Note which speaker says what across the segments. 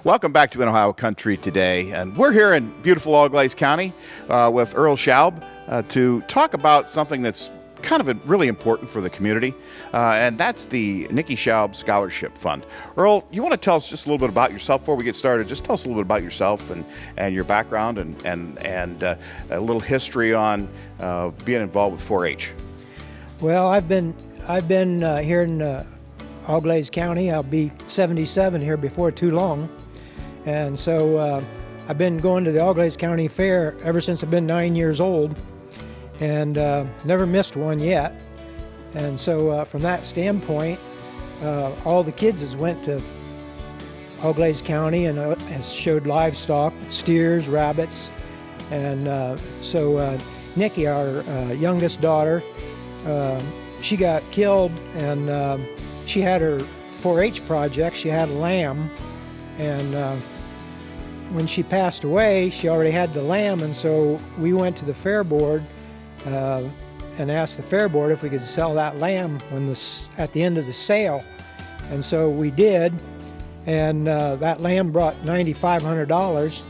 Speaker 1: Welcome back to In Ohio Country today, and we're here in beautiful Auglaize County with Earl Schaub to talk about something that's kind of really important for the community, and that's the Nikki Schaub Scholarship Fund. Earl, you want to tell us just a little bit about yourself before we get started? Just tell us a little bit about yourself and your background and a little history on being involved with 4-H.
Speaker 2: Well, I've been here in Auglaize County. I'll be 77 here before too long, and so I've been going to the Auglaize County Fair ever since I've been 9 years old, and never missed one yet. And so from that standpoint, all the kids has went to Auglaize County and has showed livestock, steers, rabbits, and so Nikki, our youngest daughter, she got killed, and she had her 4-H project. She had a lamb, and when she passed away, she already had the lamb, and so we went to the fair board and asked the fair board if we could sell that lamb at the end of the sale. And so we did, and that lamb brought $9,500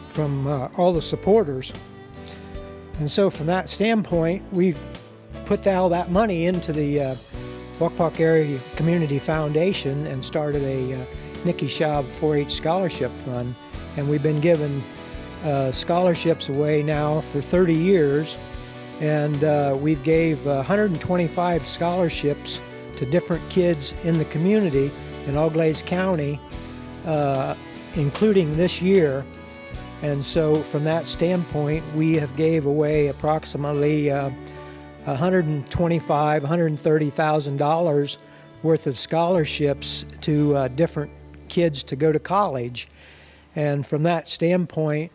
Speaker 2: from all the supporters. And so from that standpoint, we've put all that money into the Wapakoneta Area Community Foundation and started a Nikki Schaub 4-H Scholarship Fund. And we've been giving scholarships away now for 30 years. And we've gave 125 scholarships to different kids in the community in Auglaize County, including this year. And so from that standpoint, we have gave away approximately $130,000 worth of scholarships to different kids to go to college. And from that standpoint,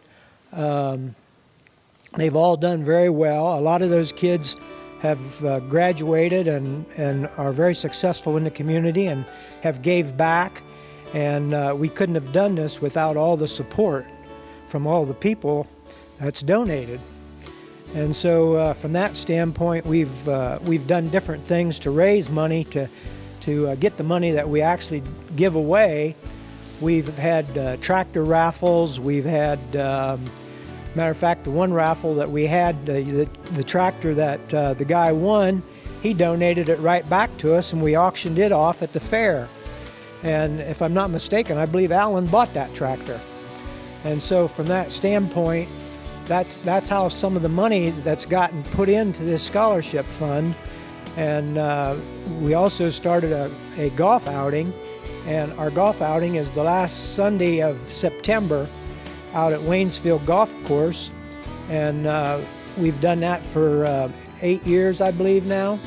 Speaker 2: they've all done very well. A lot of those kids have graduated and are very successful in the community and have gave back. And we couldn't have done this without all the support from all the people that's donated. And so from that standpoint, we've done different things to raise money to get the money that we actually give away. We've had tractor raffles. We've had, matter of fact, the one raffle that we had, the tractor that the guy won, he donated it right back to us, and we auctioned it off at the fair. And if I'm not mistaken, I believe Alan bought that tractor. And so from that standpoint, that's how some of the money that's gotten put into this scholarship fund. And we also started a golf outing, and our golf outing is the last Sunday of September out at Waynesfield Golf Course, and we've done that for 8 years, I believe now.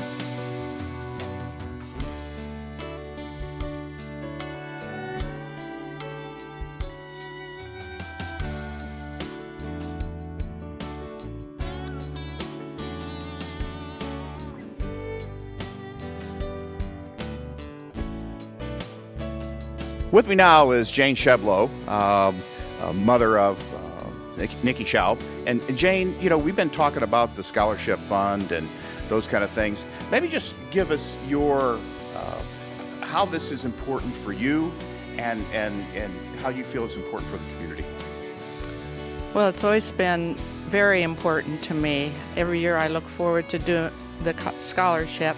Speaker 1: With me now is Jane Sheblow, mother of Nikki Schaub. And Jane, you know, we've been talking about the scholarship fund and those kind of things. Maybe just give us your how this is important for you and how you feel it's important for the community.
Speaker 3: Well, it's always been very important to me. Every year I look forward to doing the scholarship.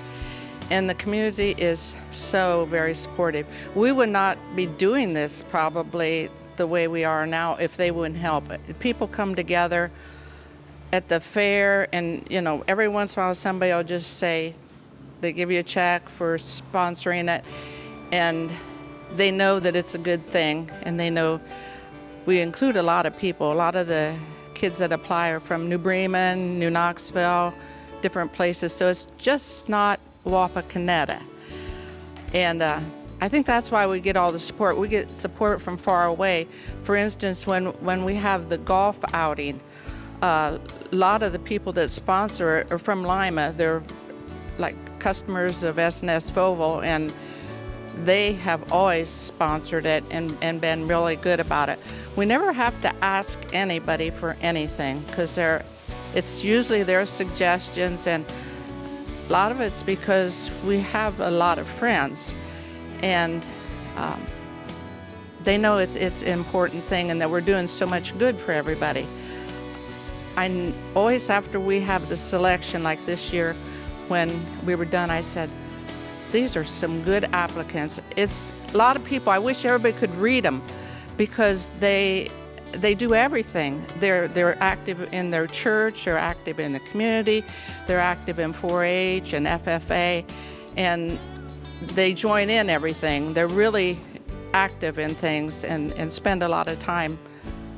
Speaker 3: And the community is so very supportive. We would not be doing this probably the way we are now if they wouldn't help it. People come together at the fair, and you know, every once in a while somebody will just say, they give you a check for sponsoring it, and they know that it's a good thing, and they know we include a lot of people. A lot of the kids that apply are from New Bremen, New Knoxville, different places, so it's just not Wapakoneta. And I think that's why we get all the support. We get support from far away. For instance, when we have the golf outing, a lot of the people that sponsor it are from Lima. They're like customers of S&S Foval, and they have always sponsored it and been really good about it. We never have to ask anybody for anything because it's usually their suggestions, and a lot of it's because we have a lot of friends, and they know it's an important thing and that we're doing so much good for everybody. Always after we have the selection, like this year when we were done, I said, these are some good applicants. It's a lot of people. I wish everybody could read them because they do everything. They're active in their church, they're active in the community, they're active in 4-H and FFA, and they join in everything. They're really active in things and spend a lot of time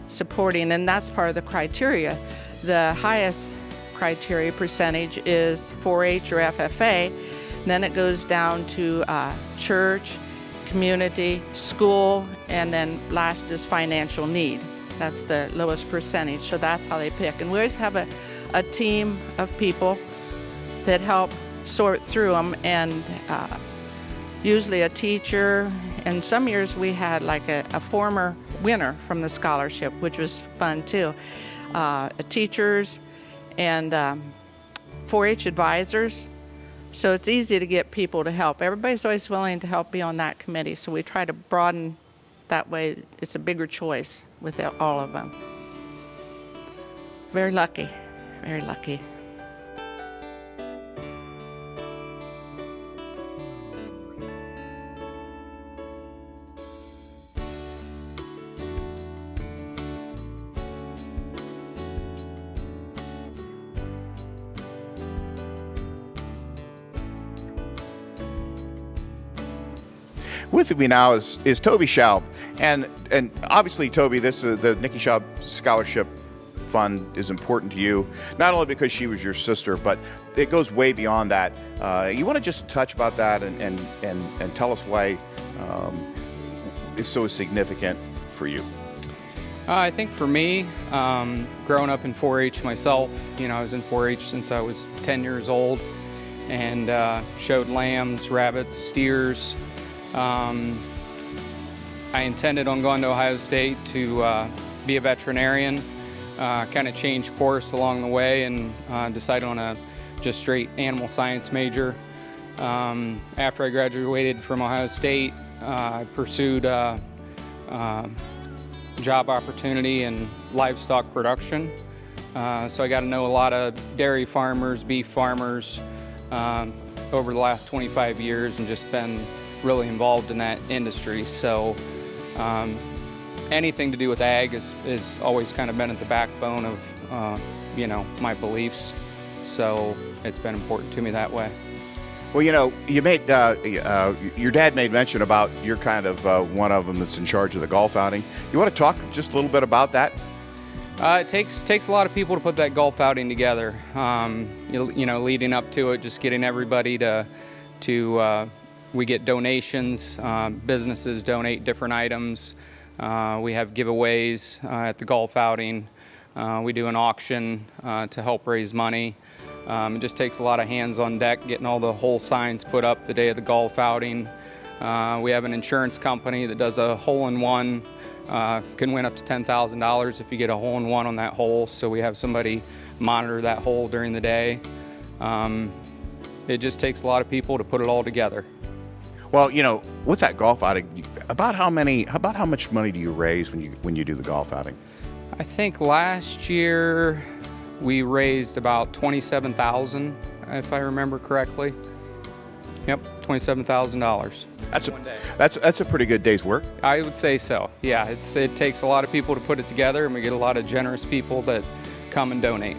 Speaker 3: supporting, and that's part of the criteria. The highest criteria percentage is 4-H or FFA, then it goes down to church, community, school, and then last is financial need. That's the lowest percentage, so that's how they pick. And we always have a team of people that help sort through them, and usually a teacher, and some years we had like a former winner from the scholarship, which was fun too. Teachers and 4-H advisors, so it's easy to get people to help. Everybody's always willing to help be on that committee, so we try to broaden that way. It's a bigger choice with all of them. Very lucky, very lucky.
Speaker 1: With me now is Toby Schaub, and obviously, Toby, the Nikki Schaub Scholarship Fund is important to you, not only because she was your sister, but it goes way beyond that. You want to just touch about that and tell us why it's so significant for you?
Speaker 4: I think for me, growing up in 4-H myself, I was in 4-H since I was 10 years old, and showed lambs, rabbits, steers. I intended on going to Ohio State to be a veterinarian, kind of changed course along the way, and decided on a just straight animal science major. After I graduated from Ohio State, I pursued a job opportunity in livestock production. So I got to know a lot of dairy farmers, beef farmers over the last 25 years, and just been really involved in that industry. So anything to do with ag is always kind of been at the backbone of my beliefs. So it's been important to me that way.
Speaker 1: Well, you made your dad made mention about you're kind of one of them that's in charge of the golf outing. You want to talk just a little bit about that?
Speaker 4: It takes a lot of people to put that golf outing together. Leading up to it, just getting everybody to we get donations. Businesses donate different items. We have giveaways at the golf outing. We do an auction to help raise money. It just takes a lot of hands on deck, getting all the hole signs put up the day of the golf outing. We have an insurance company that does a hole-in-one. Can win up to $10,000 if you get a hole-in-one on that hole, so we have somebody monitor that hole during the day. It just takes a lot of people to put it all together.
Speaker 1: Well, with that golf outing, about how much money do you raise when you do the golf outing?
Speaker 4: I think last year we raised about $27,000, if I remember correctly. Yep, $27,000. That's a pretty good day's work.
Speaker 3: I would say so. Yeah, it takes a lot of people to put it together, and we get a lot of generous people that come and donate.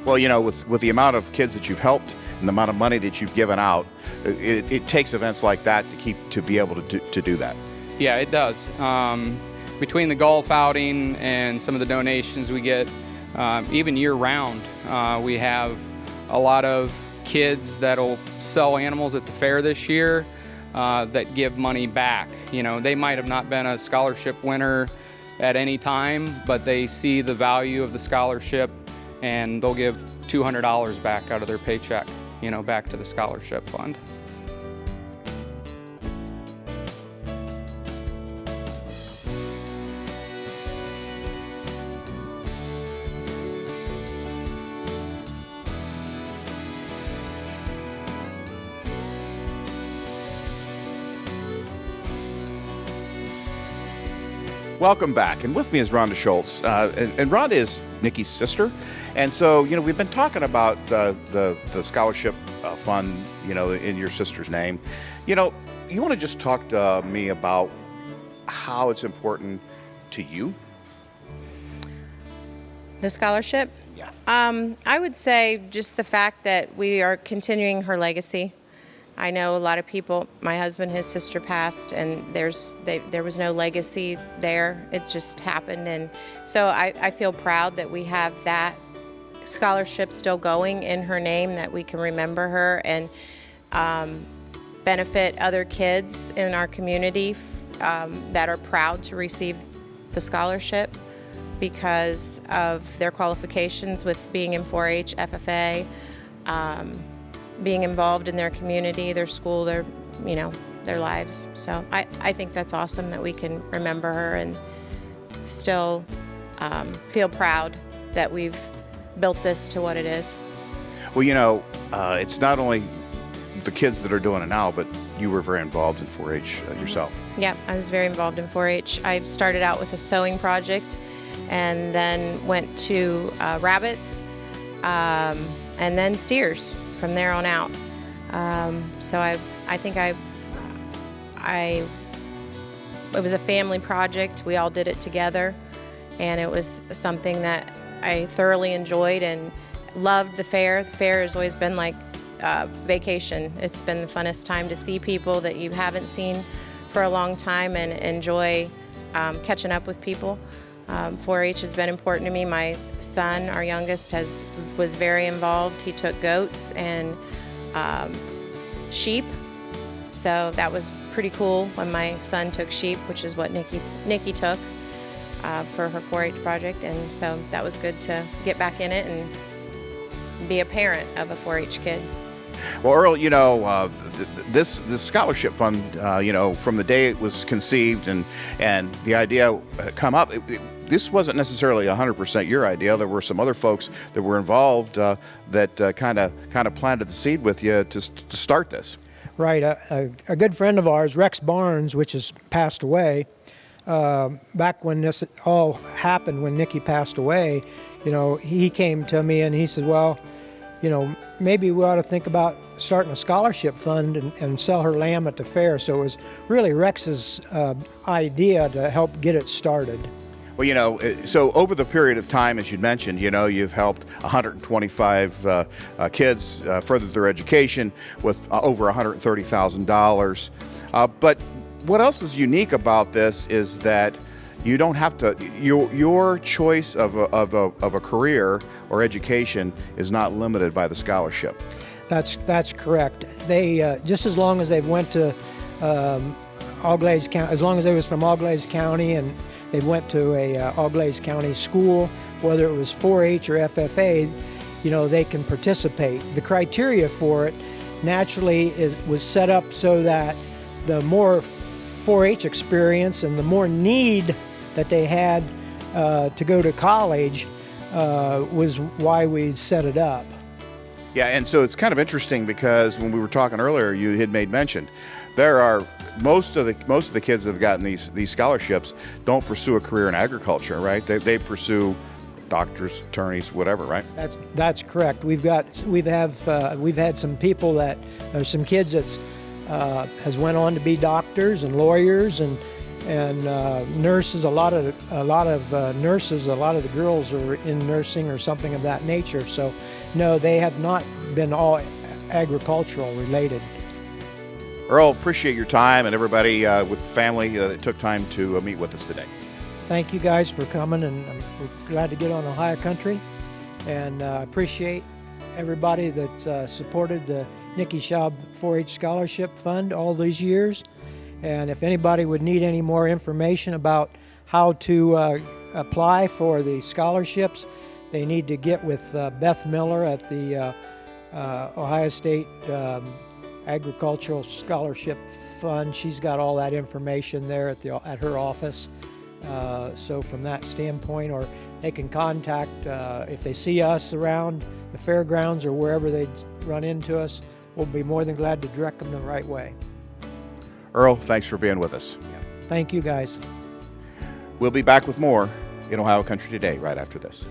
Speaker 1: Well, with the amount of kids that you've helped and the amount of money that you've given out, it takes events like that to be able to do that.
Speaker 3: Yeah, it does. Between the golf outing and some of the donations we get, even year-round, we have a lot of kids that'll sell animals at the fair this year that give money back. They might have not been a scholarship winner at any time, but they see the value of the scholarship, and they'll give $200 back out of their paycheck, back to the scholarship fund.
Speaker 1: Welcome back. And with me is Rhonda Schultz. And Rhonda is Nikki's sister. And so, we've been talking about the scholarship fund, in your sister's name. You want to just talk to me about how it's important to you?
Speaker 5: The scholarship?
Speaker 1: Yeah.
Speaker 5: I would say just the fact that we are continuing her legacy. I know a lot of people, my husband, his sister passed, and there was no legacy there. It just happened. And so I feel proud that we have that scholarship still going in her name, that we can remember her and benefit other kids in our community that are proud to receive the scholarship because of their qualifications with being in 4-H, FFA, being involved in their community, their school, their lives. So I think that's awesome that we can remember her and still feel proud that we've built this to what it is.
Speaker 1: Well, it's not only the kids that are doing it now, but you were very involved in 4-H yourself.
Speaker 5: Yeah, I was very involved in 4-H. I started out with a sewing project and then went to rabbits and then steers from there on out. So I think it was a family project. We all did it together, and it was something that I thoroughly enjoyed and loved. The fair has always been like vacation. It's been the funnest time to see people that you haven't seen for a long time and enjoy catching up with people. 4-H has been important to me. My son, our youngest, was very involved. He took goats and sheep, so that was pretty cool when my son took sheep, which is what Nikki took for her 4-H project, and so that was good to get back in it and be a parent of a 4-H kid.
Speaker 1: Well, Earl, this scholarship fund, from the day it was conceived and the idea come up, this wasn't necessarily 100% your idea. There were some other folks that were involved that kind of planted the seed with you to start this.
Speaker 2: Right. A good friend of ours, Rex Barnes, which has passed away, back when this all happened, when Nikki passed away, he came to me and he said, well, maybe we ought to think about starting a scholarship fund and sell her lamb at the fair. So it was really Rex's idea to help get it started.
Speaker 1: Well, so over the period of time, as you mentioned, you've helped 125 kids further their education with over $130,000. But what else is unique about this is that you don't have to. Your choice of a career or education is not limited by the scholarship.
Speaker 2: That's correct. They just as long as they went to Auglaize County, as long as they was from Auglaize County and they went to a Auglaize County school, whether it was 4-H or FFA, they can participate. The criteria for it naturally was set up so that the more 4-H experience and the more need that they had to go to college was why we set it up.
Speaker 1: Yeah, and so it's kind of interesting because when we were talking earlier, you had made mention there are most of the kids that have gotten these scholarships don't pursue a career in agriculture, right? They pursue doctors, attorneys, whatever, right?
Speaker 2: That's correct. We've had some people that there's some kids that's has went on to be doctors and lawyers and nurses. A lot of nurses. A lot of the girls are in nursing or something of that nature. So, no, they have not been all agricultural related.
Speaker 1: Earl, appreciate your time and everybody with the family that took time to meet with us today.
Speaker 2: Thank you guys for coming, and we're glad to get on Ohio country, and appreciate everybody that's supported the Nikki Schaub 4-H Scholarship Fund all these years. And if anybody would need any more information about how to apply for the scholarships, they need to get with Beth Miller at the Ohio State Agricultural Scholarship Fund. She's got all that information there at her office. So from that standpoint, or they can contact, if they see us around the fairgrounds or wherever they run into us, we'll be more than glad to direct them the right way.
Speaker 1: Earl, thanks for being with us.
Speaker 2: Thank you, guys.
Speaker 1: We'll be back with more in Ohio Country Today right after this.